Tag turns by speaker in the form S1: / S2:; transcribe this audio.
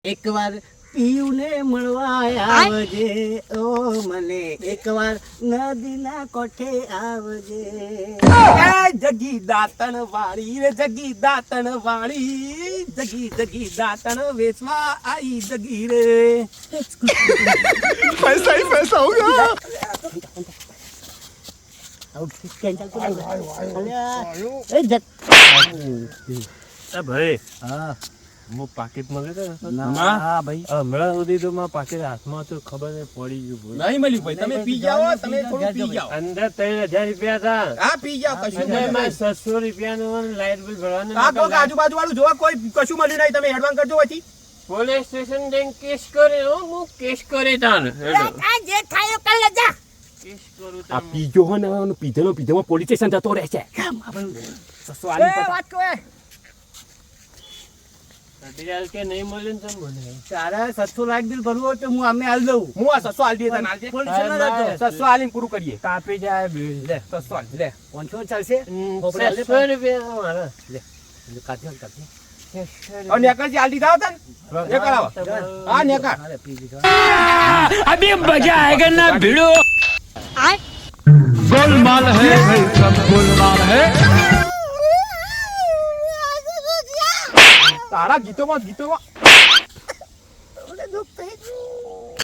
S1: એકવાર પીયુને મળવા આવજે ઓ મને એકવાર નદીના કોઠે આવજે જગી દાતણ વાળી રે જગી દાતણ વાળી જગી જગી દાતણ વેચવા આઈ જગી રે
S2: पैसा ही पैसा होगा
S3: ભાઈ
S1: હા
S3: હું પાકીટ મળે
S1: હા ભાઈ
S3: હમણાં સુધી તો મારા પાકીટ હાથમાં તો ખબર નહીં પડી ગયું
S2: नहीं મળ્યું ભાઈ તમે પી જાઓ તમે થોડું પી જાઓ
S3: અંદર 3000 રૂપિયા હતા
S2: હા પી જાઓ કશું
S3: અને
S2: મળ્યું
S3: મારે
S2: નહીં.
S3: 700 રૂપિયાનું લાઈટ બિલ ભરવાનું
S2: આ કોક આજુબાજુ વાળું જોવા કોઈ કશું મળ્યું નહીં તમે એડવાન્સ કરજો પછી
S3: પોલીસ સ્ટેશન જઈને કેસ કરે હું કેસ કરે તાન કેસ કરું
S4: આ
S3: તાન
S4: પીજો હોય ને પીધેલો પોલીસ સ્ટેશન જતો રહે છે
S3: અઢિયાર કે નહીં મળે ને તો મને
S1: તારા 700 લાખ બિલ ભરવું હોય તો હું અમે હાલ દઉં
S2: હું આ 600 આલ દે તને આલ દે
S1: પોલીસ સ્ટેશન ના જતો.
S2: 600 આલીને પૂરું કરીએ
S3: કાપી જાય બિલ લે
S2: 600 આલ લે
S1: 500 ચાલશે
S3: 700 રૂપિયા મારા
S1: કાઢ્યો કાઢ્યો
S2: અને નેકર જે આલ દીધા હતા ને એ કરાવો હા નેકર
S1: અરે પી દીધો
S4: अभी मजा आएगा ना भिड़ो
S5: गोलमाल है भाई सब गोलमाल है
S2: તારા ગીતોમાં
S1: દુઃખ થઈ ગયું